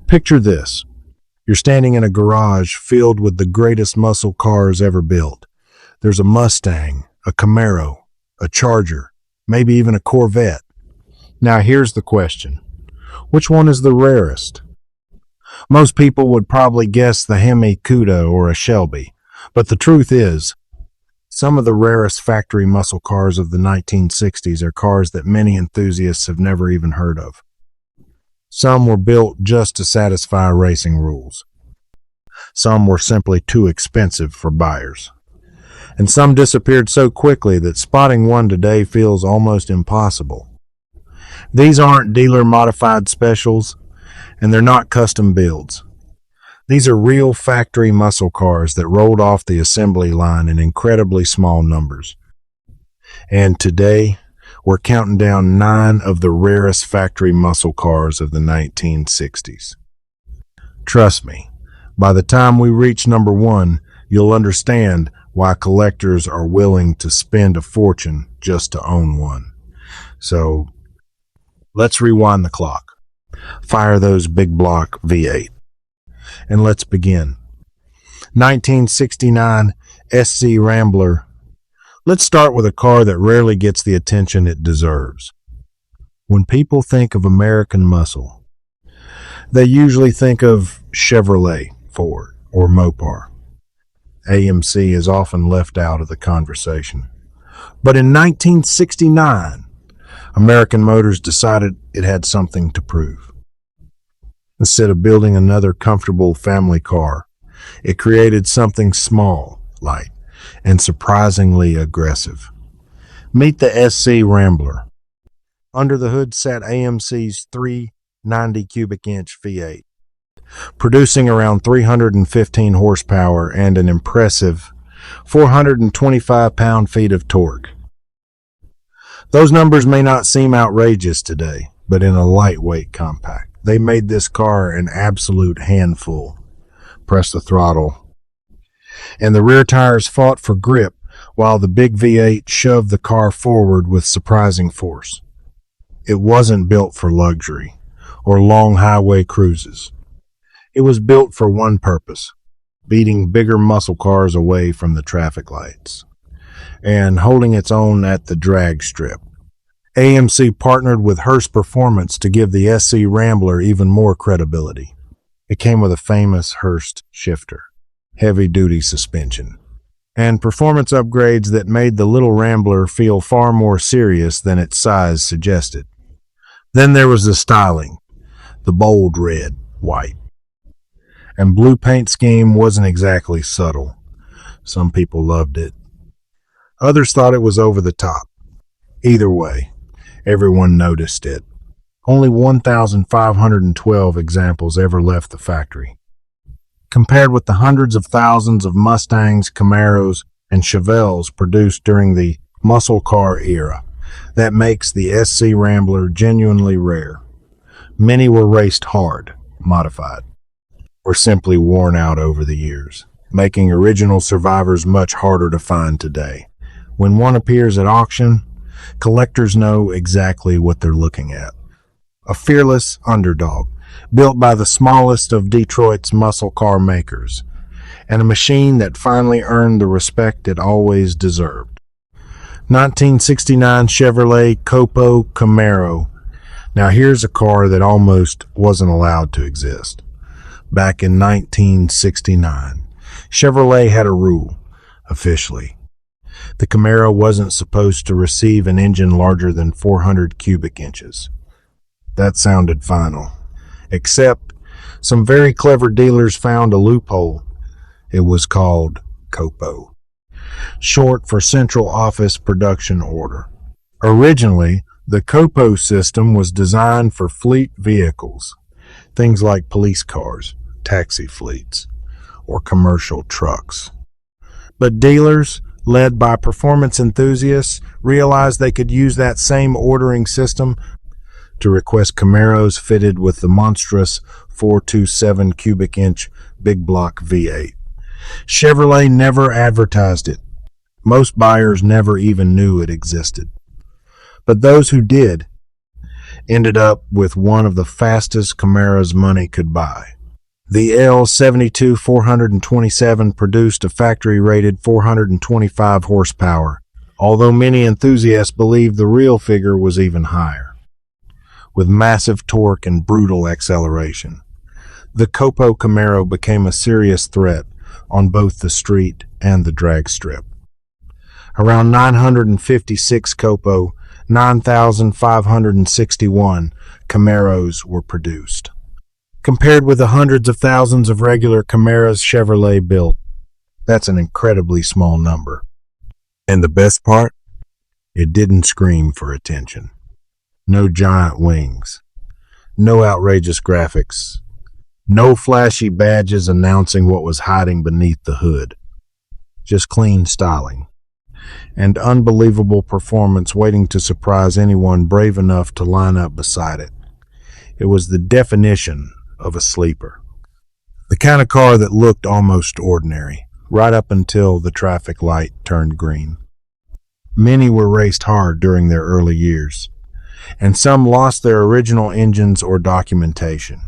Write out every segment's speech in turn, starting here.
Picture this. You're standing in a garage filled with the greatest muscle cars ever built. There's a Mustang, a Camaro, a Charger, maybe even a Corvette. Now here's the question. Which one is the rarest? Most people would probably guess the Hemi Cuda or a Shelby, but the truth is, some of the rarest factory muscle cars of the 1960s are cars that many enthusiasts have never even heard of. Some were built just to satisfy racing rules. Some were simply too expensive for buyers. And some disappeared so quickly that spotting one today feels almost impossible. These aren't dealer-modified specials, and they're not custom builds. These are real factory muscle cars that rolled off the assembly line in incredibly small numbers. And today, we're counting down 9 of the rarest factory muscle cars of the 1960s. Trust me, by the time we reach number 1, you'll understand why collectors are willing to spend a fortune just to own one. So, let's rewind the clock. Fire those big block V8. And let's begin. 1969 SC Rambler. Let's start with a car that rarely gets the attention it deserves. When people think of American muscle, they usually think of Chevrolet, Ford, or Mopar. AMC is often left out of the conversation. But in 1969, American Motors decided it had something to prove. Instead of building another comfortable family car, it created something small, light, and surprisingly aggressive. Meet the SC Rambler. Under the hood sat AMC's 390 cubic inch V8, producing around 315 horsepower and an impressive 425 pound-feet of torque. Those numbers may not seem outrageous today, but in a lightweight compact, they made this car an absolute handful. Press the throttle, and the rear tires fought for grip while the big V8 shoved the car forward with surprising force. It wasn't built for luxury or long highway cruises. It was built for one purpose: beating bigger muscle cars away from the traffic lights and holding its own at the drag strip. AMC partnered with Hearst Performance to give the SC Rambler even more credibility. It came with a famous Hearst shifter, heavy-duty suspension, and performance upgrades that made the little Rambler feel far more serious than its size suggested. Then there was the styling, the bold red, white, and blue paint scheme wasn't exactly subtle. Some people loved it. Others thought it was over the top. Either way, everyone noticed it. Only 1,512 examples ever left the factory. Compared with the hundreds of thousands of Mustangs, Camaros, and Chevelles produced during the muscle car era, that makes the SC Rambler genuinely rare. Many were raced hard, modified, or simply worn out over the years, making original survivors much harder to find today. When one appears at auction, collectors know exactly what they're looking at. A fearless underdog, built by the smallest of Detroit's muscle car makers, and a machine that finally earned the respect it always deserved. 1969 Chevrolet COPO Camaro. Now here's a car that almost wasn't allowed to exist. Back in 1969, Chevrolet had a rule, officially. The Camaro wasn't supposed to receive an engine larger than 400 cubic inches. That sounded final. Except, some very clever dealers found a loophole. It was called COPO, short for Central Office Production Order. Originally, the COPO system was designed for fleet vehicles, things like police cars, taxi fleets, or commercial trucks. But dealers, led by performance enthusiasts, realized they could use that same ordering system to request Camaros fitted with the monstrous 427 cubic inch big block V8. Chevrolet never advertised it. Most buyers never even knew it existed. But those who did, ended up with one of the fastest Camaros money could buy. The L72 427 produced a factory-rated 425 horsepower, although many enthusiasts believe the real figure was even higher. With massive torque and brutal acceleration, the COPO Camaro became a serious threat on both the street and the drag strip. Around 956 COPO, 9,561 Camaros were produced. Compared with the hundreds of thousands of regular Camaros Chevrolet built, that's an incredibly small number. And the best part? It didn't scream for attention. No giant wings. No outrageous graphics. No flashy badges announcing what was hiding beneath the hood. Just clean styling. And unbelievable performance waiting to surprise anyone brave enough to line up beside it. It was the definition of a sleeper. The kind of car that looked almost ordinary, right up until the traffic light turned green. Many were raced hard during their early years, and some lost their original engines or documentation,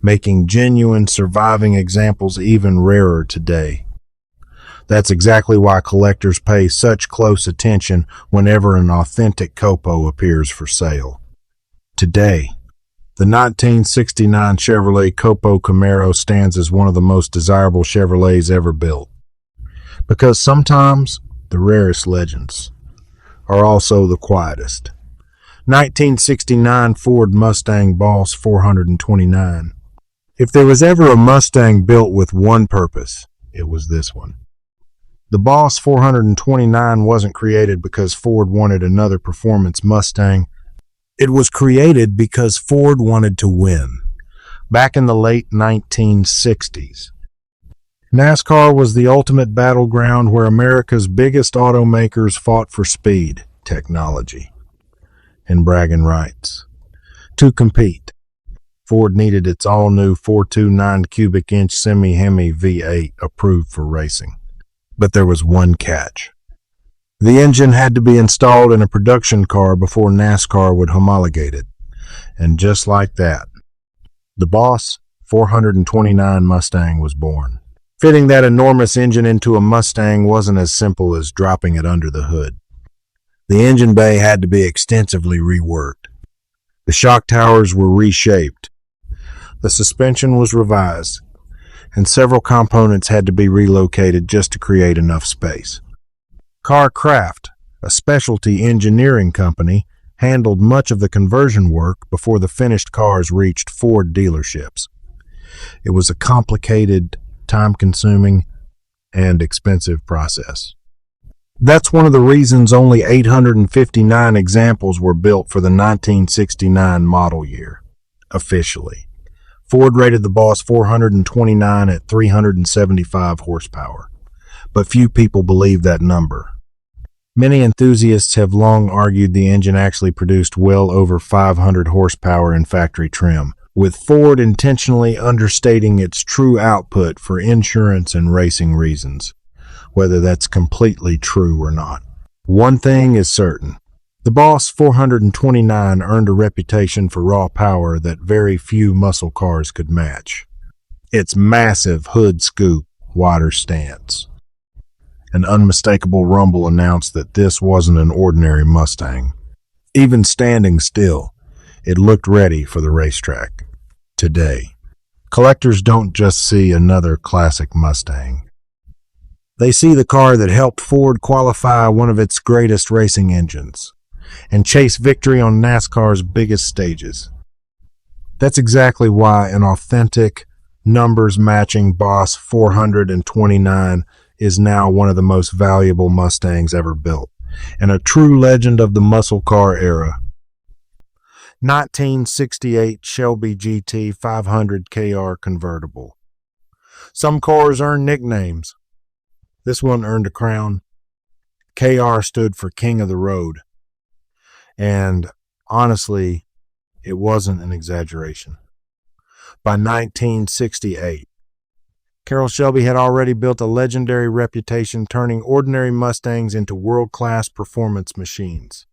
making genuine surviving examples even rarer today. That's exactly why collectors pay such close attention whenever an authentic COPO appears for sale. Today, the 1969 Chevrolet COPO Camaro stands as one of the most desirable Chevrolets ever built. Because sometimes the rarest legends are also the quietest. 1969 Ford Mustang Boss 429. If there was ever a Mustang built with one purpose, it was this one. The Boss 429 wasn't created because Ford wanted another performance Mustang. It was created because Ford wanted to win. Back in the late 1960s, NASCAR was the ultimate battleground where America's biggest automakers fought for speed, technology, and bragging rights. To compete, Ford needed its all-new 429 cubic inch semi-Hemi V8 approved for racing. But there was one catch. The engine had to be installed in a production car before NASCAR would homologate it. And just like that, the Boss 429 Mustang was born. Fitting that enormous engine into a Mustang wasn't as simple as dropping it under the hood. The engine bay had to be extensively reworked. The shock towers were reshaped. The suspension was revised, and several components had to be relocated just to create enough space. Carcraft, a specialty engineering company, handled much of the conversion work before the finished cars reached Ford dealerships. It was a complicated, time-consuming, and expensive process. That's one of the reasons only 859 examples were built for the 1969 model year, officially. Ford rated the Boss 429 at 375 horsepower, but few people believe that number. Many enthusiasts have long argued the engine actually produced well over 500 horsepower in factory trim, with Ford intentionally understating its true output for insurance and racing reasons, whether that's completely true or not. One thing is certain. The Boss 429 earned a reputation for raw power that very few muscle cars could match. Its massive hood scoop, wider stance. An unmistakable rumble announced that this wasn't an ordinary Mustang. Even standing still, it looked ready for the racetrack. Today, collectors don't just see another classic Mustang. They see the car that helped Ford qualify one of its greatest racing engines and chase victory on NASCAR's biggest stages. That's exactly why an authentic, numbers-matching Boss 429 is now one of the most valuable Mustangs ever built, and a true legend of the muscle car era. 1968 Shelby GT 500 KR Convertible. Some cars earn nicknames. This one earned a crown. KR stood for King of the Road. And honestly, it wasn't an exaggeration. By 1968, Carroll Shelby had already built a legendary reputation turning ordinary Mustangs into world-class performance machines.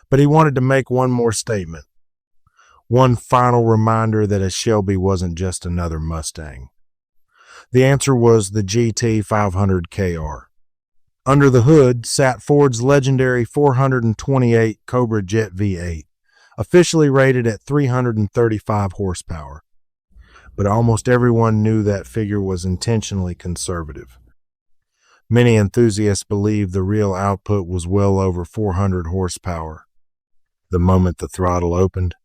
But he wanted to make one more statement. One final reminder that a Shelby wasn't just another Mustang. The answer was the GT 500KR. Under the hood sat Ford's legendary 428 Cobra Jet V8, officially rated at 335 horsepower. But almost everyone knew that figure was intentionally conservative. Many enthusiasts believed the real output was well over 400 horsepower. The moment the throttle opened,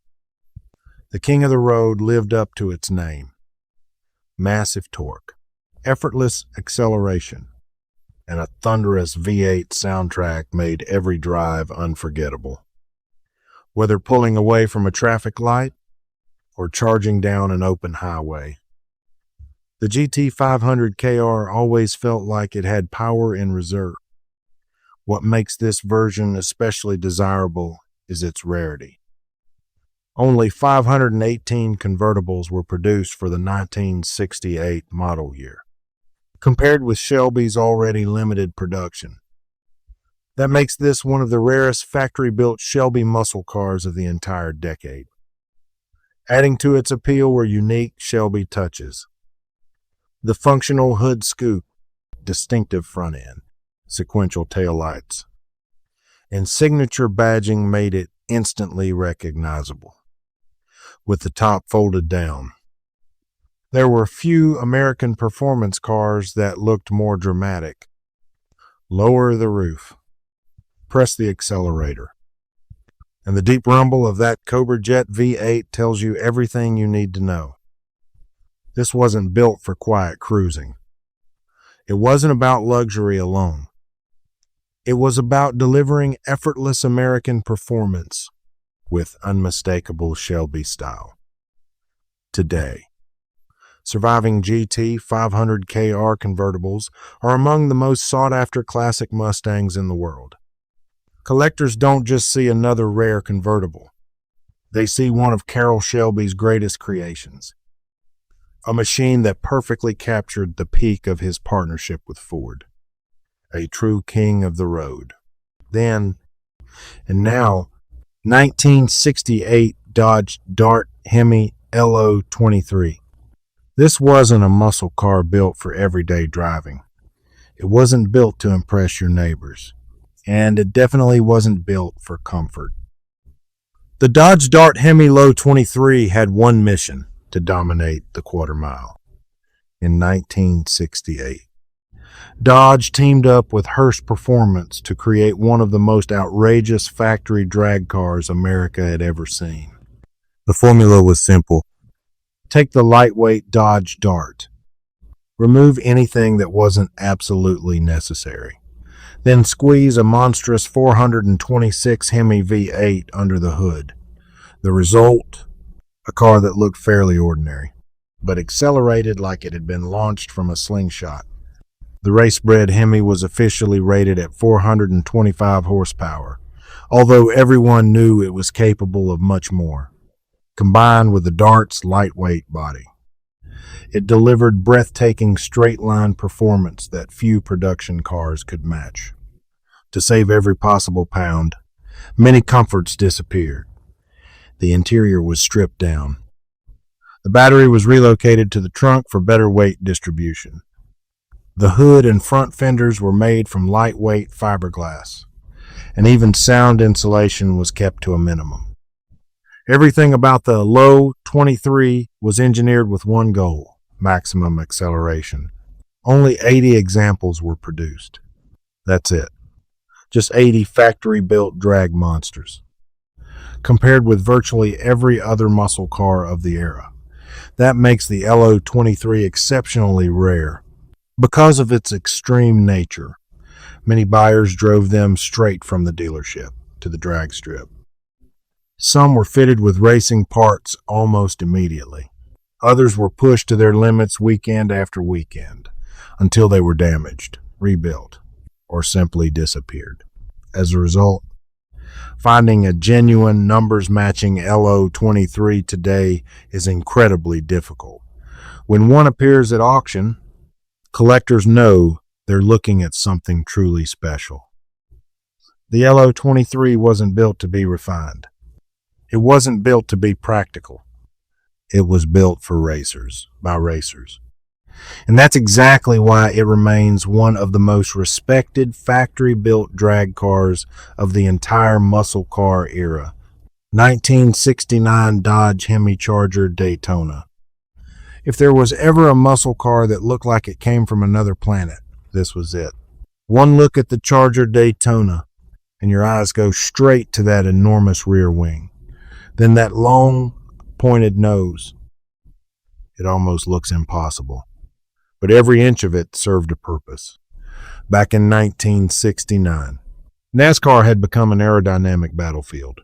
the king of the road lived up to its name. Massive torque, effortless acceleration, and a thunderous V8 soundtrack made every drive unforgettable. Whether pulling away from a traffic light or charging down an open highway, the GT 500KR always felt like it had power in reserve. What makes this version especially desirable is its rarity. Only 518 convertibles were produced for the 1968 model year, compared with Shelby's already limited production. That makes this one of the rarest factory-built Shelby muscle cars of the entire decade. Adding to its appeal were unique Shelby touches. The functional hood scoop, distinctive front end, sequential taillights, and signature badging made it instantly recognizable. With the top folded down, there were few American performance cars that looked more dramatic. Lower the roof, press the accelerator, and the deep rumble of that Cobra Jet V8 tells you everything you need to know. This wasn't built for quiet cruising. It wasn't about luxury alone. It was about delivering effortless American performance with unmistakable Shelby style. Today, surviving GT 500KR convertibles are among the most sought-after classic Mustangs in the world. Collectors don't just see another rare convertible. They see one of Carroll Shelby's greatest creations, a machine that perfectly captured the peak of his partnership with Ford, a true king of the road. Then, and now, 1968 Dodge Dart Hemi LO23. This wasn't a muscle car built for everyday driving. It wasn't built to impress your neighbors, and it definitely wasn't built for comfort. The Dodge Dart Hemi LO23 had one mission: to dominate the quarter mile. In 1968, Dodge teamed up with Hearst Performance to create one of the most outrageous factory drag cars America had ever seen. The formula was simple. Take the lightweight Dodge Dart, remove anything that wasn't absolutely necessary, then squeeze a monstrous 426 Hemi V8 under the hood. The result? A car that looked fairly ordinary, but accelerated like it had been launched from a slingshot. The race-bred Hemi was officially rated at 425 horsepower, although everyone knew it was capable of much more. Combined with the Dart's lightweight body, it delivered breathtaking straight-line performance that few production cars could match. To save every possible pound, many comforts disappeared. The interior was stripped down. The battery was relocated to the trunk for better weight distribution. The hood and front fenders were made from lightweight fiberglass, and even sound insulation was kept to a minimum. Everything about the low 23 was engineered with one goal: maximum acceleration. Only 80 examples were produced. That's it. Just 80 factory-built drag monsters. Compared with virtually every other muscle car of the era, that makes the LO23 exceptionally rare. Because of its extreme nature, many buyers drove them straight from the dealership to the drag strip. Some were fitted with racing parts almost immediately. Others were pushed to their limits weekend after weekend until they were damaged, rebuilt, or simply disappeared. As a result, finding a genuine numbers-matching LO23 today is incredibly difficult. When one appears at auction, collectors know they're looking at something truly special. The LO23 wasn't built to be refined. It wasn't built to be practical. It was built for racers, by racers. And that's exactly why it remains one of the most respected factory-built drag cars of the entire muscle car era. 1969 Dodge Hemi Charger Daytona. If there was ever a muscle car that looked like it came from another planet, this was it. One look at the Charger Daytona, and your eyes go straight to that enormous rear wing. Then that long, pointed nose. It almost looks impossible. But every inch of it served a purpose. Back in 1969, NASCAR had become an aerodynamic battlefield.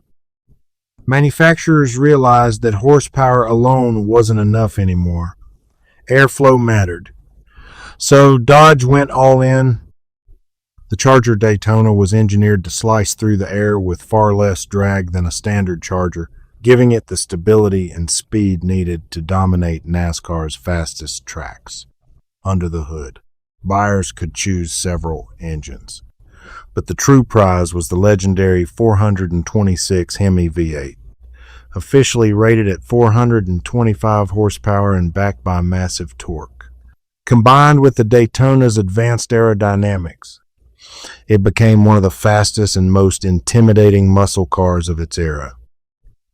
Manufacturers realized that horsepower alone wasn't enough anymore. Airflow mattered. So Dodge went all in. The Charger Daytona was engineered to slice through the air with far less drag than a standard Charger, giving it the stability and speed needed to dominate NASCAR's fastest tracks. Under the hood, buyers could choose several engines, but the true prize was the legendary 426 Hemi V8, officially rated at 425 horsepower and backed by massive torque. Combined with the Daytona's advanced aerodynamics, it became one of the fastest and most intimidating muscle cars of its era.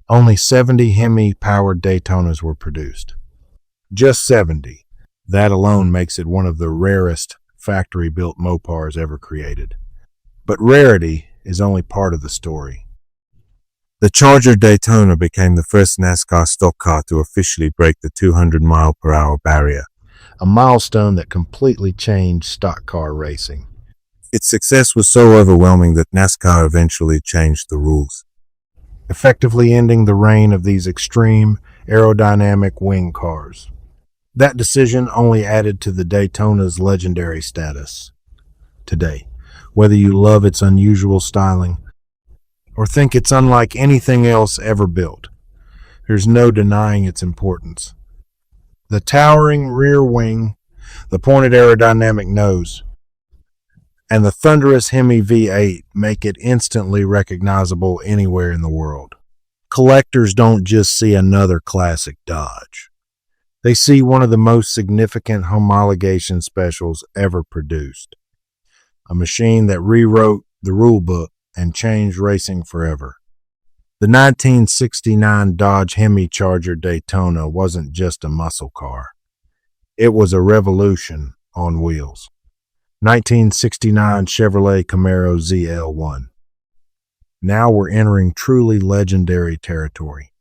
Only 70 Hemi-powered Daytonas were produced. Just 70. That alone makes it one of the rarest factory-built Mopars ever created. But rarity is only part of the story. The Charger Daytona became the first NASCAR stock car to officially break the 200-mile-per-hour barrier, a milestone that completely changed stock car racing. Its success was so overwhelming that NASCAR eventually changed the rules, effectively ending the reign of these extreme aerodynamic wing cars. That decision only added to the Daytona's legendary status. Today, whether you love its unusual styling or think it's unlike anything else ever built, there's no denying its importance. The towering rear wing, the pointed aerodynamic nose, and the thunderous Hemi V8 make it instantly recognizable anywhere in the world. Collectors don't just see another classic Dodge. They see one of the most significant homologation specials ever produced. A machine that rewrote the rule book and changed racing forever. The 1969 Dodge Hemi Charger Daytona wasn't just a muscle car. It was a revolution on wheels. 1969 Chevrolet Camaro ZL1. Now we're entering truly legendary territory.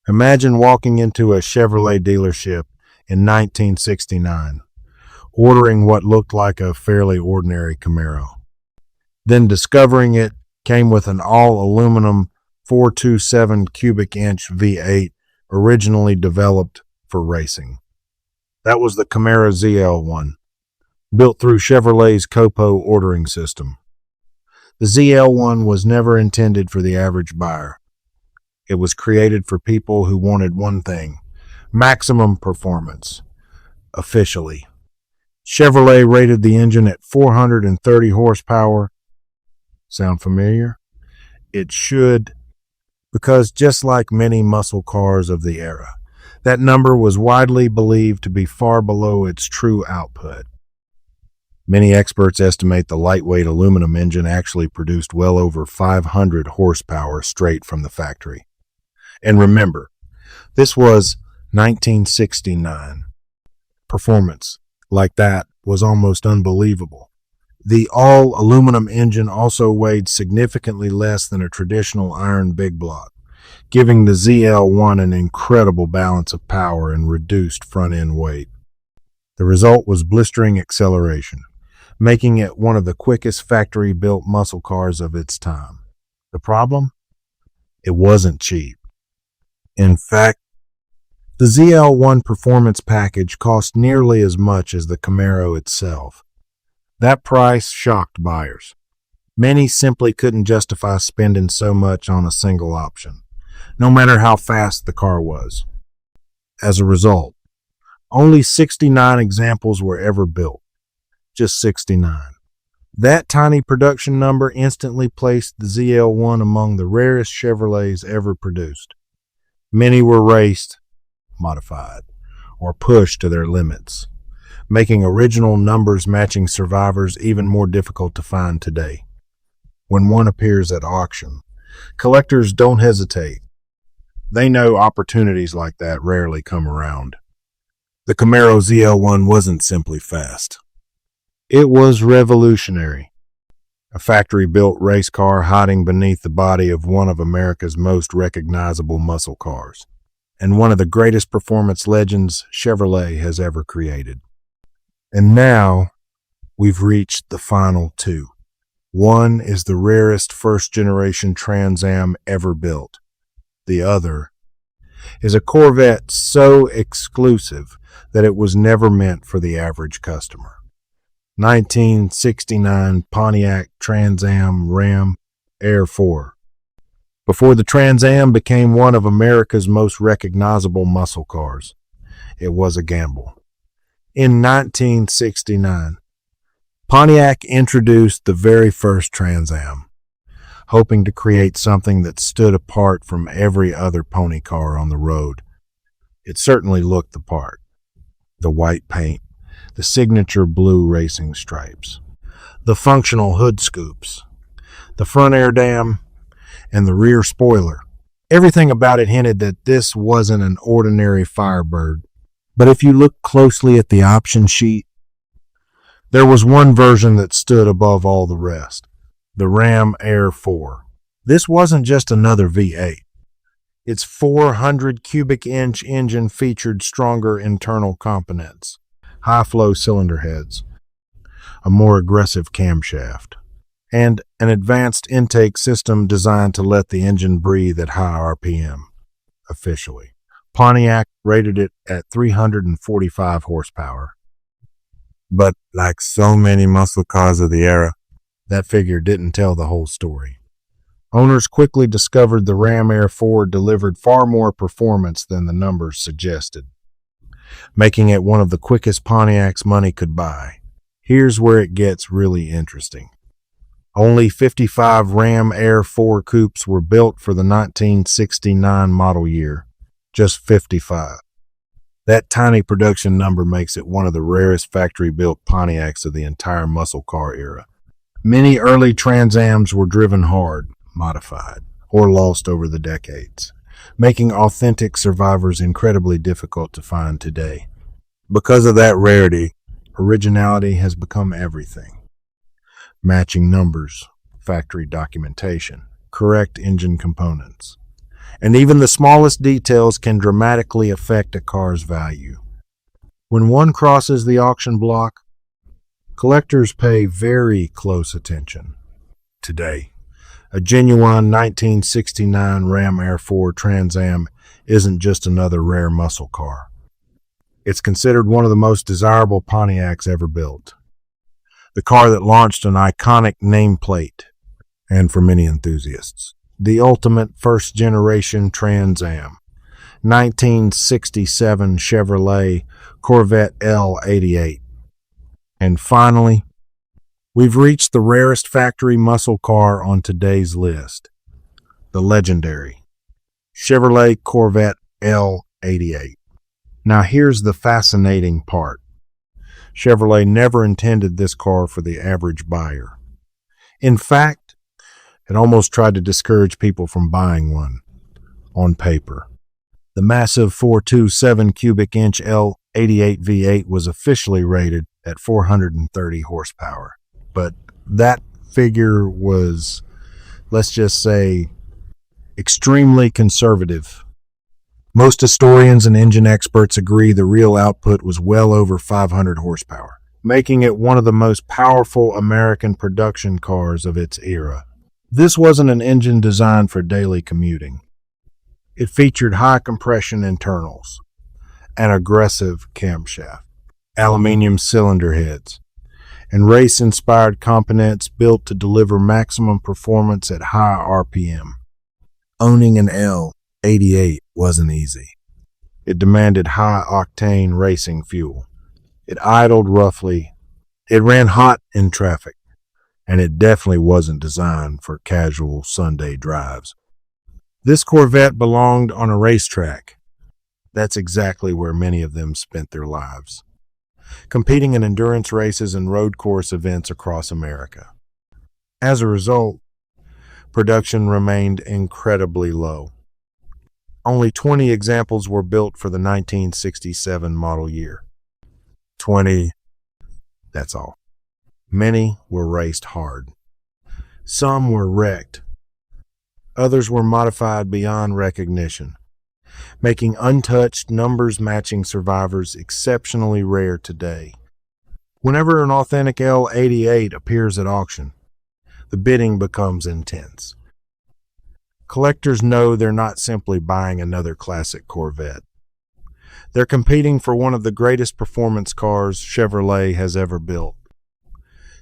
Imagine walking into a Chevrolet dealership in 1969, ordering what looked like a fairly ordinary Camaro, then discovering it came with an all-aluminum 427 cubic inch V8 originally developed for racing. That was the Camaro ZL1, built through Chevrolet's COPO ordering system. The ZL1 was never intended for the average buyer. It was created for people who wanted one thing: maximum performance. Officially, Chevrolet rated the engine at 430 horsepower. Sound familiar? It should, because just like many muscle cars of the era, that number was widely believed to be far below its true output. Many experts estimate the lightweight aluminum engine actually produced well over 500 horsepower straight from the factory. And remember, this was 1969. Performance like that was almost unbelievable. The all-aluminum engine also weighed significantly less than a traditional iron big block, giving the ZL1 an incredible balance of power and reduced front-end weight. The result was blistering acceleration, making it one of the quickest factory-built muscle cars of its time. The problem? It wasn't cheap. In fact, the ZL1 performance package cost nearly as much as the Camaro itself. That price shocked buyers. Many simply couldn't justify spending so much on a single option, no matter how fast the car was. As a result, only 69 examples were ever built. Just 69. That tiny production number instantly placed the ZL1 among the rarest Chevrolets ever produced. Many were raced, modified, or pushed to their limits, making original numbers matching survivors even more difficult to find today. When one appears at auction, collectors don't hesitate. They know opportunities like that rarely come around. The Camaro ZL1 wasn't simply fast. It was revolutionary. A factory-built race car hiding beneath the body of one of America's most recognizable muscle cars, and one of the greatest performance legends Chevrolet has ever created. And now, we've reached the final two. One is the rarest first-generation Trans Am ever built. The other is a Corvette so exclusive that it was never meant for the average customer. 1969 Pontiac Trans Am Ram Air 4. Before the Trans Am became one of America's most recognizable muscle cars, it was a gamble. In 1969, Pontiac introduced the very first Trans Am, hoping to create something that stood apart from every other pony car on the road. It certainly looked the part. The white paint, the signature blue racing stripes, the functional hood scoops, the front air dam, and the rear spoiler. Everything about it hinted that this wasn't an ordinary Firebird. But if you look closely at the option sheet, there was one version that stood above all the rest, the Ram Air 4. This wasn't just another V8. Its 400 cubic inch engine featured stronger internal components, high-flow cylinder heads, a more aggressive camshaft, and an advanced intake system designed to let the engine breathe at high RPM. Officially, Pontiac rated it at 345 horsepower. But like so many muscle cars of the era, that figure didn't tell the whole story. Owners quickly discovered the Ram Air 4 delivered far more performance than the numbers suggested, making it one of the quickest Pontiacs money could buy. Here's where it gets really interesting. Only 55 Ram Air 4 coupes were built for the 1969 model year. Just 55. That tiny production number makes it one of the rarest factory-built Pontiacs of the entire muscle car era. Many early Trans Ams were driven hard, modified, or lost over the decades, making authentic survivors incredibly difficult to find today. Because of that rarity, originality has become everything. Matching numbers, factory documentation, correct engine components, and even the smallest details can dramatically affect a car's value. When one crosses the auction block, collectors pay very close attention. Today, a genuine 1969 Ram Air 4 Trans Am isn't just another rare muscle car. It's considered one of the most desirable Pontiacs ever built. The car that launched an iconic nameplate, and for many enthusiasts, the ultimate first-generation Trans Am, 1967 Chevrolet Corvette L88. And finally, we've reached the rarest factory muscle car on today's list, the legendary Chevrolet Corvette L88. Now here's the fascinating part. Chevrolet never intended this car for the average buyer. In fact, it almost tried to discourage people from buying one. On paper, the massive 427 cubic inch L88 V8 was officially rated at 430 horsepower. But that figure was, let's just say, extremely conservative. Most historians and engine experts agree the real output was well over 500 horsepower, making it one of the most powerful American production cars of its era. This wasn't an engine designed for daily commuting. It featured high compression internals, an aggressive camshaft, aluminum cylinder heads, and race-inspired components built to deliver maximum performance at high RPM. Owning an L88 wasn't easy. It demanded high-octane racing fuel. It idled roughly. It ran hot in traffic. and it definitely wasn't designed for casual Sunday drives. This Corvette belonged on a racetrack. That's exactly where many of them spent their lives, competing in endurance races and road course events across America. As a result, production remained incredibly low. Only 20 examples were built for the 1967 model year. 20, that's all. Many were raced hard. Some were wrecked. Others were modified beyond recognition, making untouched, numbers-matching survivors exceptionally rare today. Whenever an authentic L88 appears at auction, the bidding becomes intense. Collectors know they're not simply buying another classic Corvette. They're competing for one of the greatest performance cars Chevrolet has ever built.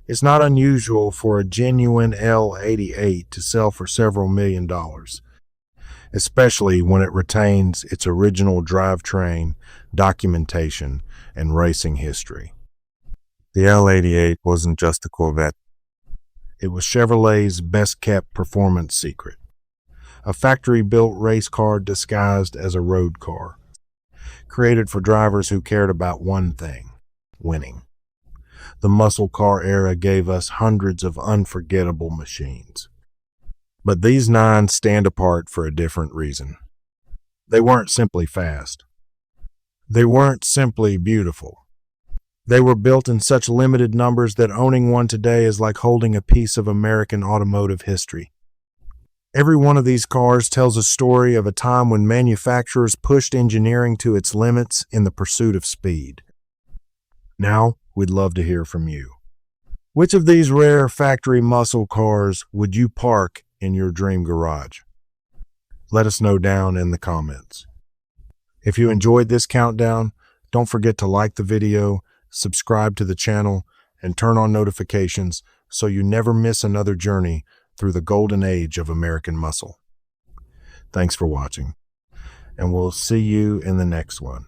It's not unusual for a genuine L88 to sell for several $1,000,000, especially when it retains its original drivetrain, documentation, and racing history. The L88 wasn't just a Corvette. It was Chevrolet's best-kept performance secret. A factory-built race car disguised as a road car, created for drivers who cared about one thing: winning. The muscle car era gave us hundreds of unforgettable machines. But these 9 stand apart for a different reason. They weren't simply fast. They weren't simply beautiful. They were built in such limited numbers that owning one today is like holding a piece of American automotive history. Every one of these cars tells a story of a time when manufacturers pushed engineering to its limits in the pursuit of speed. Now, we'd love to hear from you. Which of these rare factory muscle cars would you park in your dream garage? Let us know down in the comments. If you enjoyed this countdown, don't forget to like the video, subscribe to the channel, and turn on notifications so you never miss another journey through the golden age of American muscle. Thanks for watching, and we'll see you in the next one.